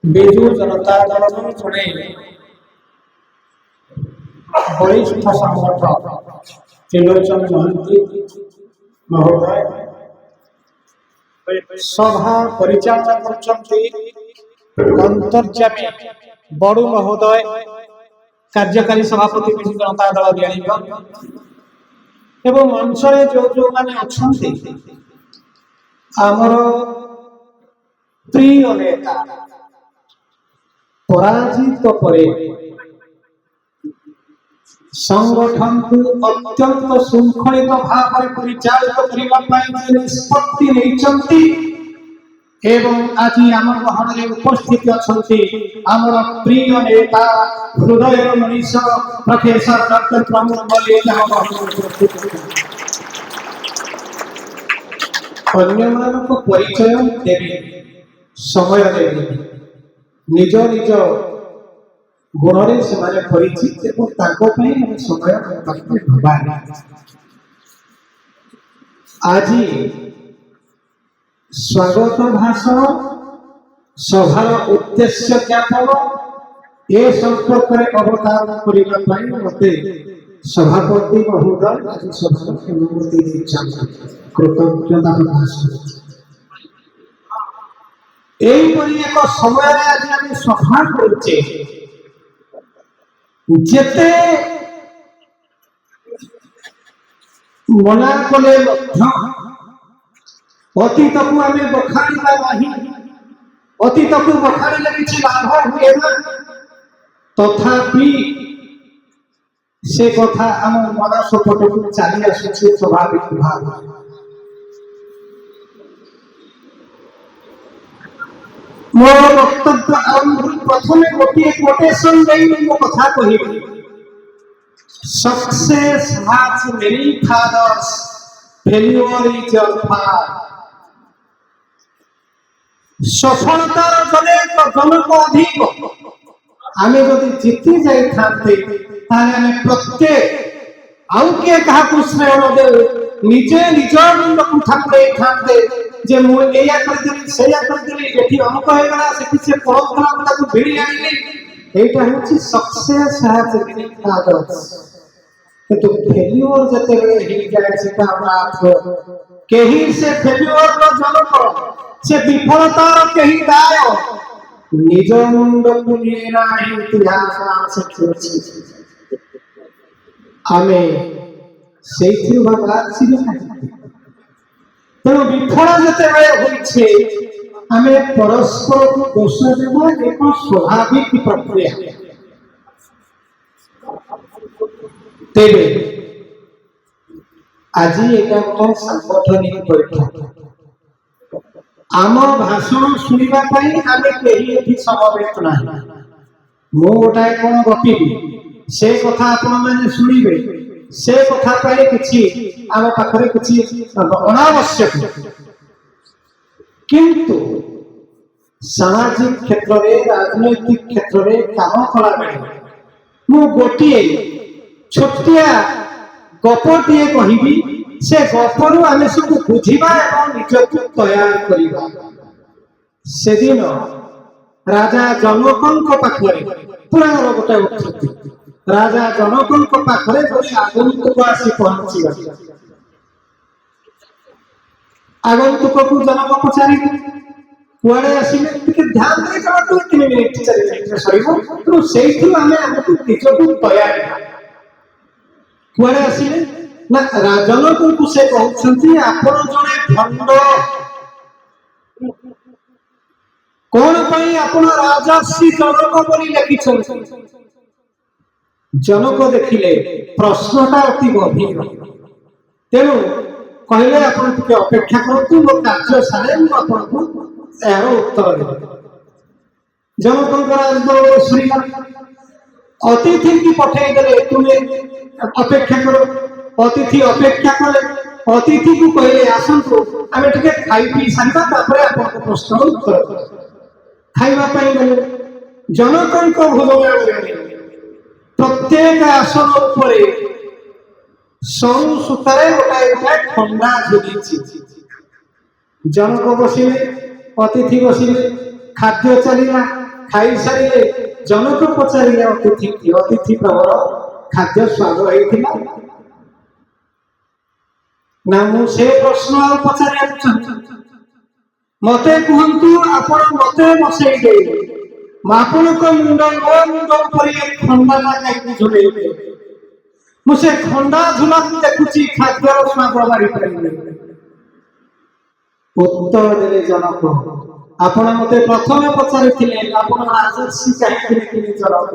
ବିଜୁ ଜନତା ଦଳର ଜଣେ ବରିଷ୍ଠ ସଂଗଠକ ତ୍ରିଲୋଚନ ମହାନ୍ତି ମହୋଦୟ ସଭା ପରିଚାଳନା କରୁଛନ୍ତି ଅନ୍ତର୍ଯାମୀ ବଡୁ ମହୋଦୟ, କାର୍ଯ୍ୟକାରୀ ସଭାପତି ବିଜୁ ଜନତା ଦଳ ବିଆଳିଗଞ୍ଜ ଏବଂ ମଞ୍ଚରେ ଯୋଉମାନେ ଅଛନ୍ତି ଆମର ପ୍ରିୟ ନେତା ପରାଜିତ ପରେ সংগঠনକୁ ଅତ୍ୟନ୍ତ ଶୃଙ୍ଖଳିତ ଭାବରେ ପରିଚାଳିତ କରିବା ପାଇଁ ନିଷ୍ପତ୍ତି ନେଇଛନ୍ତି ଏବଂ ଆଜି ଆମ ଗହଣରେ ଉପସ୍ଥିତ ଅଛନ୍ତି ଆମର ପ୍ରିୟ ନେତା ହୃଦୟର ମଣିଷ ପ୍ରଫେସର ଡକ୍ଟର ପ୍ରମୋଦ ମଲ୍ଲିକ। ଅନ୍ୟମାନଙ୍କୁ ପରିଚୟ ଦେବି, ସମୟ ଦେବି, ନିଜ ନିଜ ଗୁଣରେ ସେମାନେ ପରିଚିତ ଏବଂ ତାଙ୍କ ପାଇଁ ଆମେ ସମୟ ଦେବା। ଆଜି ସ୍ୱାଗତ ଭାଷଣ, ସଭାର ଉଦ୍ଦେଶ୍ୟ ଜ୍ଞାପନ ଏ ସମ୍ପର୍କରେ ଅବତାରଣ କରିବା ପାଇଁ ମୋତେ ସଭାପତି ମହୋଦୟ ଆଜି ସଭାର ଅନୁମତି ଦେଇଛନ୍ତି, କୃତଜ୍ଞତା ପ୍ରକାଶ କରୁଛି। ଏହିପରି ଏକ ସମୟରେ ଆଜି ଆମେ ସଭା କରୁଛେ, ଯେତେ ମନା କଲେ ମଧ୍ୟ ଅତୀତକୁ ଆମେ ବଖାଣିବା ନାହିଁ, ଅତୀତକୁ ବଖାଣିଲେ କିଛି ଲାଭ ହୁଏ ନା, ତଥାପି ସେ କଥା ଆମ ମନସ ପଟକୁ ଚାଲି ଆସୁଛି ସ୍ୱାଭାବିକ ଭାବରେ। ମୋର ବକ୍ତବ୍ୟ ଆରମ୍ଭ ପ୍ରଥମେ ଗୋଟିଏ କୋଟେସନ ଦେଇ ମୋ କଥା କହିବି। Success has many fathers, failure is your father. সফলতার জনক অধিক। আমি যদি জিতি যাইথান্তে তাহলে আমি প্রত্যেক ଆଉ କିଏ କାହାକୁ ଶ୍ରେୟ ଦେଉ, ନିଜେ ନିଜ ମୁଣ୍ଡକୁ ଠାକୁରେ ଥାନ୍ତେ ଯେ ମୁଁ ଏଇଆ କରିଦେଲି ସେଇଆ କରିଦେଲି, ଏଠି ଅମୁକ ହେଇଗଲା ସେଠି ସେ ପଳଉଥିଲା ତାକୁ ଭିଡ଼ି ଆଣିଲି। এইটা হচ্ছে ସକ୍ସେସ୍ ହ୍ୟାଜ୍ ମେନି ଫାଦର୍ସ। କିନ୍ତୁ ଫେଲିଓର ଯେତେବେଳେ ହେଇଯାଏ ସେଟା আমরা କେହି ସେ ଫେଲିଓରର ଜନକ, ସେ ବିଫଳତାର କେହି ଦାୟ ନିଜ ମୁଣ୍ଡକୁ ନିଏ ନାହିଁ। ଇତିହାସ ସେଠି ଅଛି, ଆମେ ସେଇଥିରୁ ଭାଗ ଆସିବେ ନାହିଁ। ତେଣୁ ବିଫଳ ଯେତେବେଳେ ହୋଇছে ଆମେ ପରସ୍ପରକୁ ଦୋଷ ଦେବା ଏକ ସ୍ୱାଭାବିକ ପ୍ରକ୍ରିୟା। ତେବେ ଆଜି ଏଟା ଗୋଟେ ସାଂଗଠନିକ ବୈଠକ। ଆମ ଭାଷଣ ଶୁଣିବା ପାଇଁ ଆମେ କେହି ଏଠି ସମବେତ ନାହିଁ। ମୁଁ ଗୋଟାଏ କ'ଣ ଗପିବି, ସେ କଥା ଆପଣମାନେ ଶୁଣିବେ, ସେ କଥା ପାଇଁ କିଛି ଆମ ପାଖରେ କିଛି ଅନାବଶ୍ୟକ। କିନ୍ତୁ ସାମାଜିକ କ୍ଷେତ୍ରରେ, ରାଜନୈତିକ କ୍ଷେତ୍ରରେ କାମ କଲାବେଳେ ମୁଁ ଗୋଟିଏ ଛୋଟିଆ ଗପଟିଏ କହିବି। ସେ ଗପରୁ ଆମେ ସବୁ ବୁଝିବା ଏବଂ ନିଜକୁ ତୟାର କରିବା। ସେଦିନ ରାଜା ଜନକଙ୍କ ପାଖରେ, ପୁରାଣର ଗୋଟେ ଉକ୍ତି, ରାଜା ଜନକଙ୍କ ପାଖରେ ଜଣେ ଆଗନ୍ତୁକ ଆସି ପହଞ୍ଚିଗଲେ। ଆଗନ୍ତୁକକୁ ଜନକ ପଚାରିଲେ କୁଆଡ଼େ ଆସିଲେ, ଟିକେ ଧ୍ୟାନ ଦେଇ ଜଣକୁ 3 ମିନିଟ୍ 4 ମିନିଟ୍ରେ ସରିବ। ତେଣୁ ସେଇଥିରୁ ଆମେ ଆମକୁ ନିଜକୁ ତୟାର କରିବା। କୁଆଡ଼େ ଆସିଲେ ନା ଜନକଙ୍କୁ ସେ କହୁଛନ୍ତି ଆପଣ ଜଣେ ଭଣ୍ଡ। କଣ ପାଇଁ ଆପଣ ରାଜର୍ଷି ଜନକ ବୋଲି ଲେଖିଛନ୍ତି? ଜନକ ଦେଖିଲେ ପ୍ରଶ୍ନଟା ଅତି ଗଭୀର, ତେଣୁ କହିଲେ ଆପଣ ଟିକେ ଅପେକ୍ଷା କରନ୍ତୁ, ମୋ କାର୍ଯ୍ୟ ସାରେ ମୁଁ ଆପଣଙ୍କୁ ଏହାର ଉତ୍ତର ଦେବି। ଜନକଙ୍କର ଅତିଥିକି ପଠେଇଦେଲେ, ତୁମେ ଅପେକ୍ଷା କର। ଅତିଥି ଅପେକ୍ଷା କଲେ, ଅତିଥିକୁ କହିଲେ ଆସନ୍ତୁ ଆମେ ଟିକେ ଖାଇ ପିଇ ସାରିବା, ତାପରେ ଆପଣଙ୍କ ପ୍ରଶ୍ନର ଉତ୍ତର ଦେବା। ଖାଇବା ପାଇଁ ଗଲେ ଜନକଙ୍କ ଭୋଜନାଳୟରେ ପ୍ରତ୍ୟେକ ଆସନ ଉପରେ ସରୁ ସୂତାରେ ଗୋଟାଏ ଖଣ୍ଡା ଝୁଲିଛି। ଜନକ ବସିଲେ, ଅତିଥି ବସିଲେ, ଖାଦ୍ୟ ଚାଲିଲା। ଖାଇ ସାରିଲେ ଜନକ ପଚାରିଲେ ଅତିଥି ପ୍ରବର ଖାଦ୍ୟ ସ୍ୱାଦ ହେଇଥିଲା ନା? ମୁଁ ସେ ପ୍ରଶ୍ନ ଆଉ ପଚାରିବାକୁ ଚାହୁଁଛି। ମତେ କୁହନ୍ତୁ, ଆପଣ ମତେ ବସେଇ ଦେଲେ ଆପଣଙ୍କ ମୁଣ୍ଡ ମୋ ମୁଣ୍ଡ ଉପରେ ଖଣ୍ଡାଟା କାହିଁକି ଝୁଲେଇଲେ? ମୁଁ ସେ ଖଣ୍ଡା ଝୁଲାକୁ ଦେଖୁଛି, ଖାଦ୍ୟର ସ୍ୱାଦ ବାରିପାରିଲେ। ଉତ୍ତର ଦେଲେ ଜନକ, ଆପଣ ମତେ ପ୍ରଥମେ ପଚାରିଥିଲେ ଆପଣ ରାଜର୍ଷି କାହିଁକି ଦେଖିଲେ ଜନକ?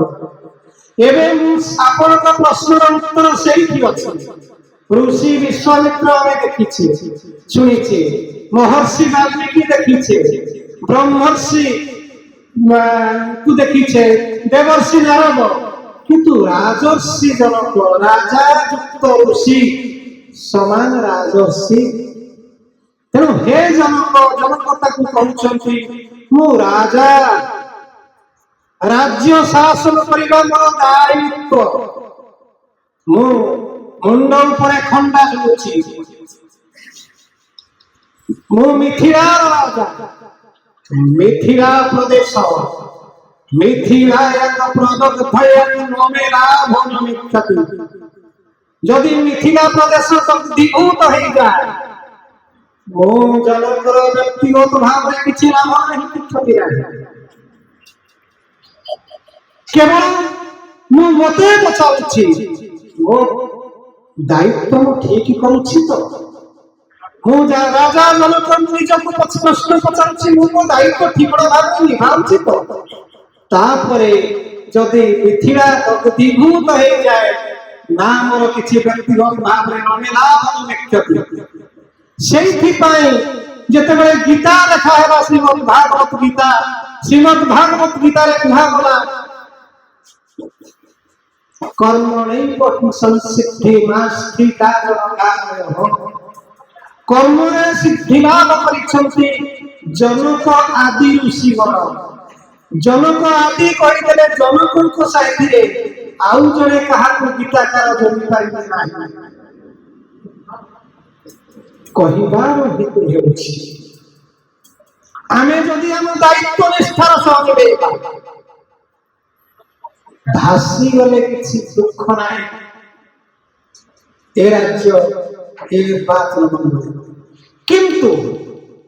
ଏବେ ମୁଁ ଆପଣଙ୍କ ପ୍ରଶ୍ନର ଉତ୍ତର ସେଇଠି ଅଛି। ऋषि विश्वामित्र ଆମେ ଦେଖିଛେ, ଶୁଣିଛେ, महर्षि वाल्मीकि देखिछे, ब्रह्मर्षि को देखिछे, देवर्षि नारद, किंतु राजर्षि जनक राजा युक्त ऋषि समान राजर्षि। तेणु हे जनक, जनकता को कहउछंती मु राजा, राज्य शासन करिबा मोर दायित्व, मु मुंड उपरे खंडा झुलुछि, मु मिथिला राजा, मिथिला प्रदेश, मिथिला एक प्रदक भयन नमेला भनमिक्षति। यदि मिथिला प्रदेश दिभूत हो जाए, मो जनकर व्यक्तिगत भाव में किछि लाभ नहीं, क्षति नहीं। केवल मु मते पचाउछि मो दायित्व मु ठीक करूछि तो मु राजा जनक निजको प्रश्न पचाउछि मो दायित्व ठीक भाव में निभाउछि तो तापरे जदि मिथिला दिभूत हो जाए ना मोर किछि व्यक्तिगत भाव में नमेला भनमिक्षति। সেইথিপাই যেতেবেলে গীতা লেখা হেবা শ্রীমদ ভাগবত গীতা, শ্রীমদ ভাগবত গীতারে কুহা গলা কর্মণৈব সংসিদ্ধি নাস্তি কারণকারয়। কর্মরে সিদ্ধি লাভ করিছন্তি জনক আদি ঋষিগণ। জনক আদি কহিদেলে জনকଙ୍କ ସାଥିରେ ଆଉ ଜଣେ କାହାକୁ ଗୀତାକାର ଯୋଡ଼ି ପାରିବେ ନାହିଁ। କହିବାର ହେତୁ ହେଉଛି ଆମେ ଯଦି ଆମ ଦାୟିତ୍ୱ ନିଷ୍ଠାର ସହ ନିଭେଇବା, ଭାସି ଗଲେ କିଛି ଦୁଃଖ ନାହିଁ। ଏ ରାଜ୍ୟ ଏ ବାତ କିନ୍ତୁ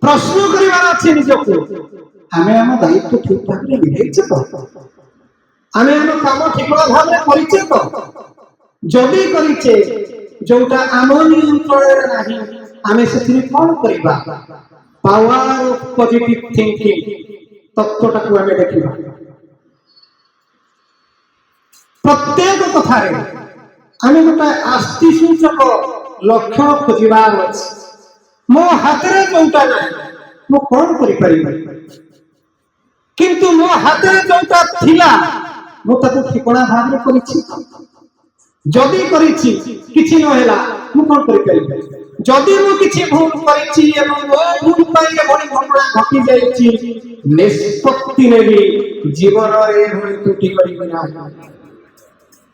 ପ୍ରଶ୍ନ କରିବାର ଅଛି ନିଜକୁ, ଆମେ ଆମ ଦାୟିତ୍ୱ ଠିକ ଭାବରେ ନିଭେଇଛେ ତ? ଆମେ ଆମ କାମ ଠିକ ଭାବରେ କରିଛେ ତ? ଯଦି କରିଛେ, ଯୋଉଟା ଆମ ନିୟନ୍ତ୍ରଣରେ ନାହିଁ, आमे सेथिरे कोन करिबा? पावर ऑफ पॉजिटिव थिंकिंग तत्वटा को आमे देखिबा। प्रत्येक कथारे आमे गोटा आस्ति सूचक लक्ष्य खोजिबार अछि। मो हातरे जोटा नाही मो कोन करि परिबा, किंतु मो हातरे जोटा थिला मो ताको ठिकणा भाबरे करिछि। जदि करिछि किछि न होला मो कोन करि परिबा। जदि मु किछि भूल करिछि एवं ओ भूल पाई एभଳି घटना घटी जाइछि, निष्पत्ति नेबी जीवन रे एभଳି त्रुटि करिबि ना।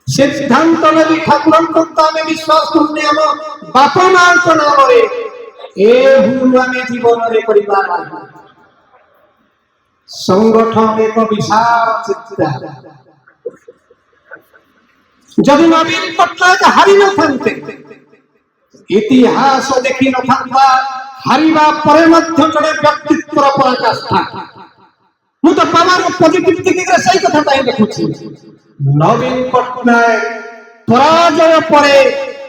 सिद्धांत नेबी ठाकुरଙ୍କ ଆମେ विश्वास କରୁने ଆମ ବାପା ମାଙ୍କ ନାମରେ ଏ ଭୁଲ ଆମେ ଜୀବନରେ କରିବା ନାହିଁ। संगठन एक विशाल चिंता। जदि नवीन पट्टनायक हारि न थांते, इतिहास देखी न था, हारिबा परे मध्य जड़े व्यक्तित्व पराकाष्ठा। मु तो पावर पॉजिटिव थिंकिंग रे सही कथा ताई देखुछि। नवीन पट्टनायक पराजय परे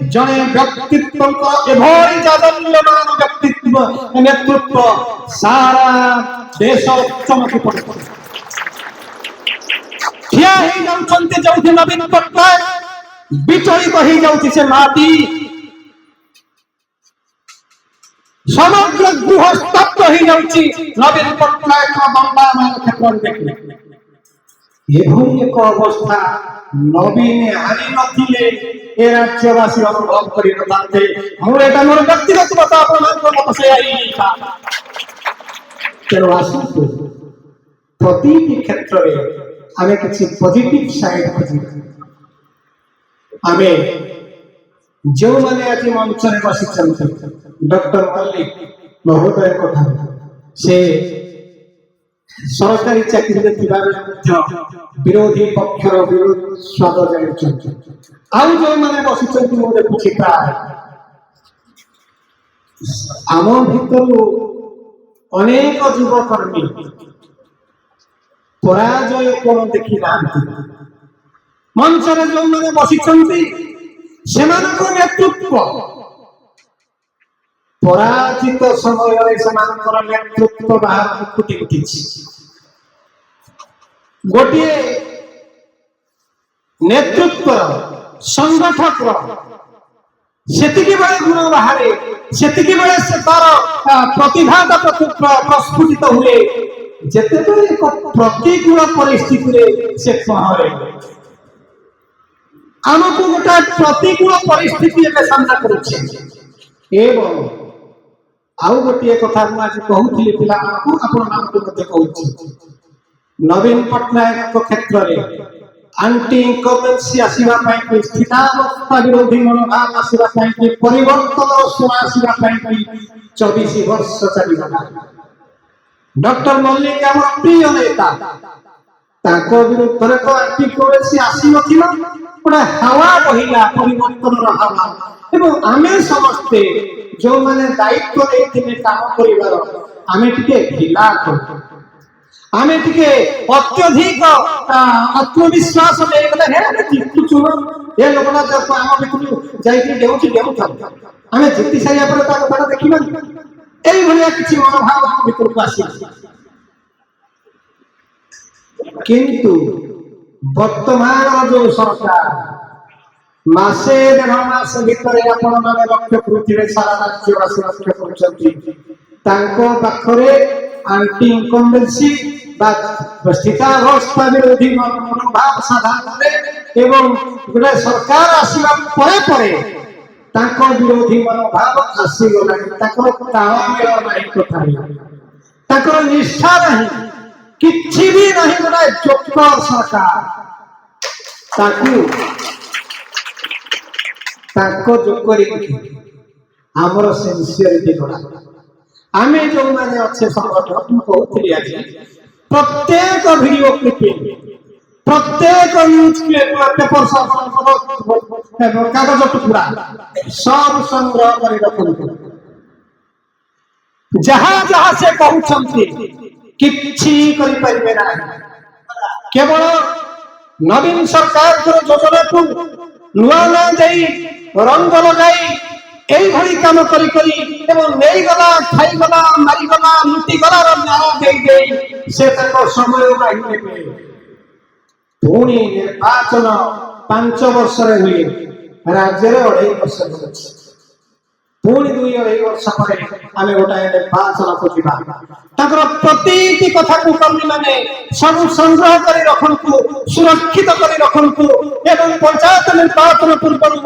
जड़े व्यक्तित्व को एभଳି जादल्यमान व्यक्तित्व नेतृत्व सारा देश चमकी पड़े। ठिया ही जाउछन्ते जोथि नवीन पट्टनायक विचलित हो जाउछि से माटी, समग्र गृह स्तब्ध हो जाउछि नवीन पट्टनायक बंबा मान क्षेत्र देखले। एभଳି एक अवस्था नवीन हारि नथिले ए राज्यवासी अनुभव करि नथान्ते। मु एटा मोर व्यक्तिगत मत आपनक मत से आई था। तेणु आसतु प्रति क्षेत्र में आमे किछि पॉजिटिव साइड खोजि। आमे जो माने आज मंच रे बसिछन्ते डॉक्टर मल्लिक महोदय कथा से ସରକାରୀ ଚାକିରିରେ ଥିବାବେଳେ ମଧ୍ୟ ବିରୋଧୀ ପକ୍ଷର ବିରୋଧ ସ୍ୱାଦ ଜାଣୁଛନ୍ତି। ଆଉ ଯେଉଁମାନେ ବସିଛନ୍ତି ମୁଁ ଦେଖୁଛି ପ୍ରାୟ ଆମ ଭିତରୁ ଅନେକ ଯୁବକର୍ମୀ ପରାଜୟ କଣ ଦେଖି ନାହାନ୍ତି। ମଞ୍ଚରେ ଯେଉଁମାନେ ବସିଛନ୍ତି ସେମାନଙ୍କ ନେତୃତ୍ୱ ପରାଜିତ ସମୟରେ ସେମାନଙ୍କର ନେତୃତ୍ୱ ବାହାରକୁ ଫୁଟି ଉଠିଛି। ଗୋଟିଏ ନେତୃତ୍ୱ ସଂଗଠକର ସେତିକି ବେଳେ ଗୁଣ ବାହାରେ, ସେତିକି ବେଳେ ସେ ତାର ପ୍ରତିଭାଟା ପ୍ରସ୍ଫୁଟିତ ହୁଏ ଯେତେବେଳେ ଏକ ପ୍ରତିକୂଳ ପରିସ୍ଥିତିରେ ସେ ପହଁରେ। ଆମକୁ ଗୋଟେ ପ୍ରତିକୂଳ ପରିସ୍ଥିତି ଏବେ ସାମ୍ନା କରୁଛି। ଏବଂ ଆଉ ଗୋଟିଏ କଥା ମୁଁ ଆଜି କହୁଥିଲି ପିଲାମାନଙ୍କୁ, ଆପଣମାନଙ୍କୁ ମଧ୍ୟ କହୁଛି, ନବୀନ ପଟ୍ଟନାୟକଙ୍କ କ୍ଷେତ୍ରରେ ଆଣ୍ଟି ଇନକମ୍ବେନ୍ସି ଆସିବା ପାଇଁ, ସ୍ଥିତାବସ୍ଥା ବିରୋଧୀ ମନୋଭାବ ଆସିବା ପାଇଁ, ପରିବର୍ତ୍ତନ ସ୍ୱର ଆସିବା ପାଇଁ 24 ବର୍ଷ ଚାଲିଗଲା। ଡକ୍ଟର ମଲ୍ଲିକ ଆମର ପ୍ରିୟ ନେତା, ତାଙ୍କ ବିରୁଦ୍ଧରେ ତ ଆଣ୍ଟି ଇନକମ୍ବେନ୍ସି ଆସିନଥିଲା, ଗୋଟେ ହାୱା ବହିଲା, ପରିବର୍ତ୍ତନର ହାୱା। ଏବଂ ଆମେ ସମସ୍ତେ ଯେଉଁମାନେ ଦାୟିତ୍ୱ ନେଇଥିଲେ କାମ କରିବାର, ଆମେ ଟିକେ ଢିଲା କରୁ, ଆମେ ଟିକେ ଅତ୍ୟଧିକ ଆତ୍ମବିଶ୍ୱାସ ନେଇଗଲେ ହେ ଆମେ ଜିତୁଛୁ, ଏ ଲୋକଟା ଆମ ଭିତରୁ ଯାଇକି ଡେଉଁଛି ଡେଉଁଥାଉ, ଆମେ ଜିତି ସାରିବା ପରେ ତା କଥାଟା ଦେଖିବା। এইভଳିଆ କିଛି ମନୋଭାବ ଆମ ଭିତରକୁ ଆସିଛି। କିନ୍ତୁ ବର୍ତ୍ତମାନ ଯୋଉ ସରକାର ମାସେ ଦେଢ଼ ମାସ ଭିତରେ ଆପଣମାନେ ଲକ୍ଷ୍ୟ କରୁଥିବେ, ସାରା ରାଜ୍ୟବାସୀ ଲକ୍ଷ୍ୟ କରୁଛନ୍ତି, ତାଙ୍କ ପାଖରେ ଆଣ୍ଟି ଇନକମ୍ବେନ୍ସି বা ସ୍ଥିତାବସ୍ଥା ବିରୋଧୀ ମନୋଭାବ ସାଧାରଣରେ ଏବଂ ଗୋଟେ ସରକାର ଆସିବା ପରେ ପରେ ତାଙ୍କ ବିରୋଧୀ ମନୋଭାବ ଆସିଗଲାଣି। ତାଙ୍କର ତାଳମେଳ ନାହିଁ, କଥାରେ ତାଙ୍କର ନିଷ୍ଠା ନାହିଁ, କିଛି ବି ନାହିଁ। ଗୋଟେ ଯୋଗ୍ୟ ସରକାର ତାଙ୍କ ଯୋଗରେ ଆମର ସିନସିୟରିଟି ଗଲା। ଆମେ ଯୋଉମାନେ ଅଛେ ସଂଗଠନ, ମୁଁ କହୁଥିଲି ଆଜି ପ୍ରତ୍ୟେକ ଭିଡିଓ କ୍ଲିପିଂ, ପ୍ରତ୍ୟେକ ନ୍ୟୁଜ পেপার কাগজ টুকরা সব সংগ্রহ করে রখন্তু। যাহা যাহা সে কହୁଛନ୍ତି କିଛି କରିପାରିବେ ନାହିଁ। କେବଳ ନବୀନ ସରକାରଙ୍କର ଯୋଜନାକୁ ନୂଆ ନୂଆ ଦେଇ ରଙ୍ଗ ଲଗାଇ এইভাবে কাম করি করি এবং নেইগলা খাইগলা মারিগলা লুটিগলার ন্যায় দেই দেই সে তাଙ୍କ ସମୟ ନାହିଁ ନେବେ। ପୁଣି ନିର୍ବାଚନ 5 ବର୍ଷରେ ହୁଏ, ରାଜ୍ୟରେ 2.5 ବର୍ଷ ହେଉଛି। ପୁଣି 2-2.5 ବର୍ଷ ପରେ ଆମେ ଗୋଟାଏ ନିର୍ବାଚନକୁ ଯିବା। ତାଙ୍କର ପ୍ରତିଟି କଥାକୁ କର୍ମୀମାନେ ସବୁ ସଂଗ୍ରହ କରି ରଖନ୍ତୁ, ସୁରକ୍ଷିତ କରି ରଖନ୍ତୁ ଏବଂ ପଞ୍ଚାୟତ ନିର୍ବାଚନ ପୂର୍ବରୁ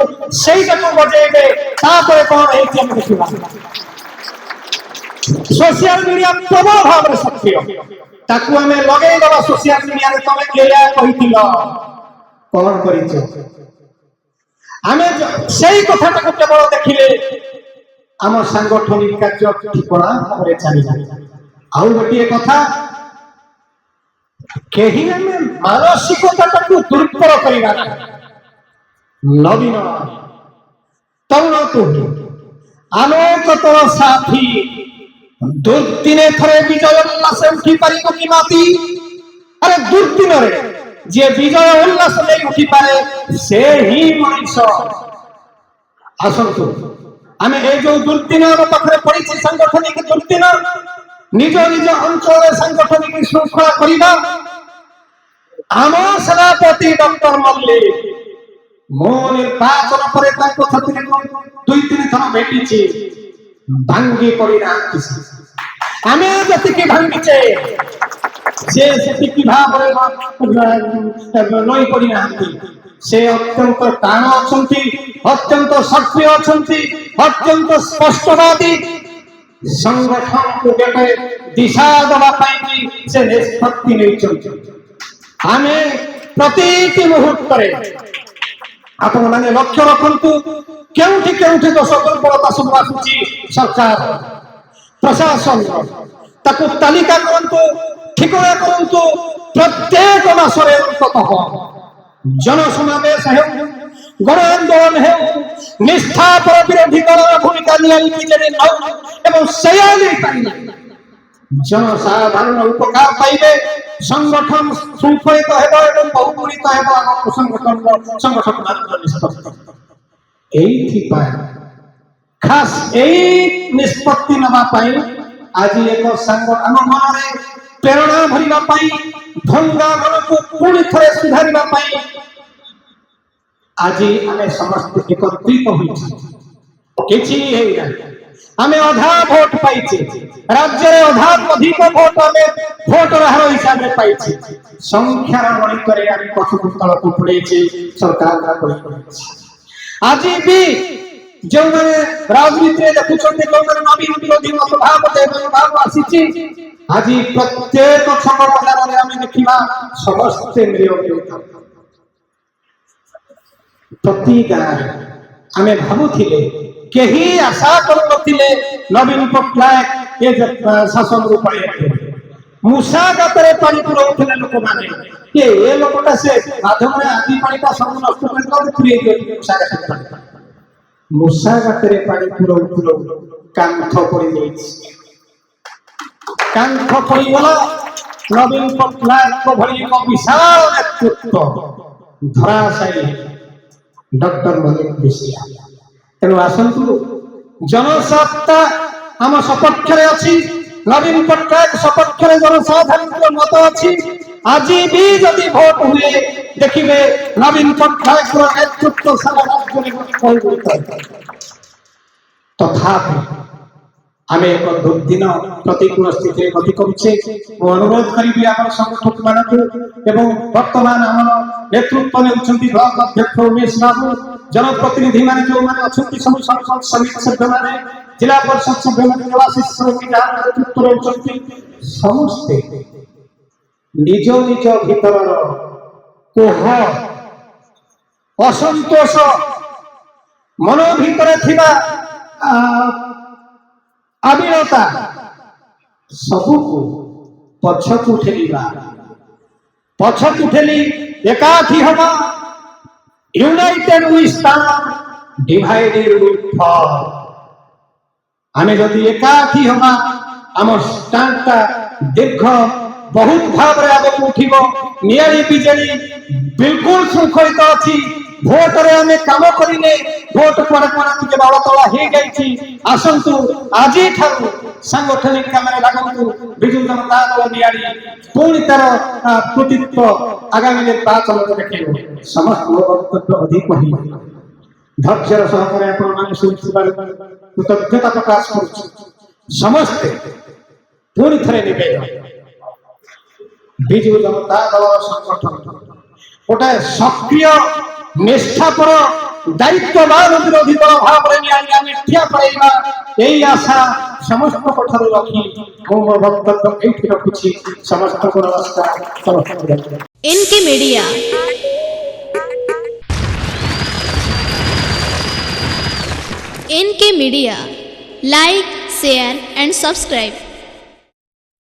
ସେଇଟାକୁ ବଜେଇବେ। ତାପରେ କଣ ହେଇଛି ଆମେ ଦେଖିବା। সোশিয়াল মিডিয়া প্রবল ভাবে সক্রিয়, তাকে আমি লগাই দেবা সোশিয়াল মিডিয়ারে, তুমি এয়া কইছিল কোন করিছ। আমি সেই কথাটাকে কেবল দেখিলে আমার সাংগঠনিক কার্য ঠিকনা ভাবে চালি যায়। ଆଉ ଗୋଟିଏ କଥା, କେହି ଆମେ ମାନସିକତାଟାକୁ ଦୁର୍ବଳ କରିବା ନାହିଁ। ନବୀନ ତରୁଣ ତୁହି আলোকতর সাথী দুর্দিনে থরে বিজয় উল্লাসে উঠি পারিব কি মাতি। আরে দুর্দিନରେ যে বিজয় উল্লাস নেই উঠি পারে সে হি মଣିষ। আসন্তু আমি এই যে দুর্দিন ଆମ ପାଖରେ ପଡ଼ିଛି, ସାଂଗଠନିକ ଦୁର୍ଦିନ, ନିଜ ନିଜ ଅଞ୍ଚଳରେ ସାଂଗଠନିକ ଶୃଙ୍ଖଳା କରିବା। ଆମ ସଭାପତି ଡକ୍ଟର ମଲ୍ଲିକ, ମୁଁ ନିର୍ବାଚନ ପରେ ତାଙ୍କ ସାଥିରେ 2-3 ଥର ଭେଟିଛି, ଭାଙ୍ଗି ପଡ଼ିନାହାନ୍ତି। ଆମେ ଯେତିକି ଭାଙ୍ଗିଛେ ସେ ସେତିକି ଭାବରେ ନଈ ପଡ଼ିନାହାନ୍ତି। ସେ ଅତ୍ୟନ୍ତ ଟାଣ ଅଛନ୍ତି, ଅତ୍ୟନ୍ତ ସକ୍ରିୟ ଅଛନ୍ତି, ଅତ୍ୟନ୍ତ ସ୍ପଷ୍ଟବାଦୀ। ସଂଗଠନକୁ ଗୋଟେ ଦିଶା ଦେବା ପାଇଁ ସେ ନିଷ୍ପତ୍ତି ନେଇଛନ୍ତି। ଆମେ ପ୍ରତିଟି ମୁହୂର୍ତ୍ତରେ ଆପଣମାନେ ଲକ୍ଷ୍ୟ ରଖନ୍ତୁ, କେଉଁଠି କେଉଁଠି ଦୋଷ ଦୁର୍ବଳତା ସବୁ ଆସୁଛି ସରକାର ପ୍ରଶାସନ, ତାକୁ ତାଲିକା କରନ୍ତୁ, ঠিকনা করন্তু প্রত্যেক মাসরে অন্ততঃ জনসমাবেশ হেউ গণ আন্দোলন হেউ নিষ্ঠাপর বিরোধী দলের ভূমিকা নিয়ে বিজেপি নাও এবং সেয়ালি জনসাধারণ উপকার পাইবে সংগঠন শৃঙ্খলিত ହେବ এবং বহুগুণিত ହେବ ଆମ সংগঠন নিষ্পত্তি এইଥିପାଇଁ ଖାସ এই ନିଷ୍ପତ୍ତି ନେବା ପାଇଁ ଆଜି ଏକ ସାଙ୍ଗ ଆମ ମନରେ ପ୍ରେରଣା ଭରିବା ପାଇଁ ଭଙ୍ଗା ମନକୁ ପୁଣି ଥରେ ସୁଧାରିବା ପାଇଁ ଆଜି ଆମେ ସମସ୍ତେ ଏକତ୍ରିତ ହୋଇଛୁ କିଛି ହେଇନାହିଁ ଆମେ ଅଧା ଭୋଟ ପାଇଛେ ରାଜ୍ୟରେ ଅଧା ଅଧିକ ଭୋଟ ଆମେ ଭୋଟର ହାର ହିସାବରେ ପାଇଛେ ସଂଖ୍ୟାର ଗଣିତରେ ଆମେ ପଛକୁ ତଳକୁ ପଡେଇଛେ ସରକାର କରିଛି ଆଜି ବି ଯେଉଁମାନେ ରାଜନୀତିରେ ଦେଖୁଛନ୍ତି ଯେଉଁମାନେ ନବୀନ ବିରୋଧୀ ମନୋଭାବ ଭାବ ଆସିଛି ଆଜି ପ୍ରତ୍ୟେକ ଛକ ବଜାରରେ ଆମେ ଦେଖିବା ସମସ୍ତେ ମିଳିତ ପ୍ରତି ଗାଁରେ ଆମେ ଭାବୁଥିଲେ କେହି ଆଶା କରୁନଥିଲେ ନବୀନ ପଟ୍ଟନାୟକ ଏ ଶାସନରୁ ପଳେଇବେ ମୂଷା ଗାତରେ ପାଣି ପୁରଉଥିଲେ ଲୋକମାନେ ଏ ଲୋକଟା ସେ ମାଧ୍ୟମରେ ଆଦି ପାଣିଟା ସବୁ ନଷ୍ଟ କରିଦେବାକୁ ପୁରେଇ ଦିଅନ୍ତି ମୂଷା ଗାତରେ ପାଣି ପୁରଉ କାନ୍ଥ ପଡିଯାଇଛି କାନ୍ଥ ପଡିଗଲା ନବୀନ ପଟ୍ଟନାୟକଙ୍କ ଭଳି ଏକ ବିଶାଳ ନେତୃତ୍ୱ ଧରାଶାୟୀ ଡକ୍ଟର ନବୀନ ବିଶ୍ୱାଳ ତେଣୁ ଆସନ୍ତୁ ଜନସତ୍ତା ଆମ ସପକ୍ଷରେ ଅଛି ନବୀନ ପଟ୍ଟନାୟକ ସପକ୍ଷରେ ଜନସାଧାରଣଙ୍କ ମତ ଅଛି ଆଜି ବି ଯଦି ଭୋଟ ହୁଏ ଦେଖିବେ ନବୀନ ପଟ୍ଟନାୟକର ନେତୃତ୍ୱ ସାରା ରାଜ୍ୟରେ ତଥାପି ଆମେ ଏକ ଦୁର୍ଦିନ ପ୍ରତିକୂଳ ସ୍ଥିତିରେ ଗତି କରୁଛେ ମୁଁ ଅନୁରୋଧ କରିବି ଆମର ସଂଗଠକ ମାନଙ୍କୁ ଏବଂ ବର୍ତ୍ତମାନ ଆମର ନେତୃତ୍ୱ ନେଉଛନ୍ତି ବ୍ଲକ ଅଧ୍ୟକ୍ଷ ଉମେଶ ବାବୁ जनप्रतिनिधि मान जो माने अछंती सब संसद समिति सभ्य माने जिला परिषद सभ्य माने निवासी समिति जहां नेतृत्व रहउछंती समस्ते निज निज भीतर कोह असंतोष मन भीतर थिबा अविरता सबको पछकु ठेलिबा पछकु ठेली एकाठी हवा United we stand, divided we fall. आमे जदि एकाठी हमा आम स्टांडटा दीर्घ बहुत भाव रे आगे उठिबो नियारी बिजेडी बिल्कुल सुखलित अछि भोट रे आमे काम करिने भोट पड़ के बाଳ तला हे जाईछि आसंतु आजि ठारू सांगठनिक काम रे लागंतु बिजु जनता दल नियारी पूर्ण तर कृतित्व आगामी निर्वाचन देखिबो समस्त वक्तव्य अधिक ही धैर्यर सहकारे आपण माने सुनिबार कृतज्ञता प्रकाश करू समस्त पूर्ण थरे निवेदन बिजु जनता दल संगठन गोटे सक्रिय निष्ठापर दायित्ववान विरोधी दल भाव में ठिया पड़ेगा यही आशा समस्त ठार रखी मो वक्तव्य ये रखुची समस्त को नमस्कार। NK media like share and subscribe.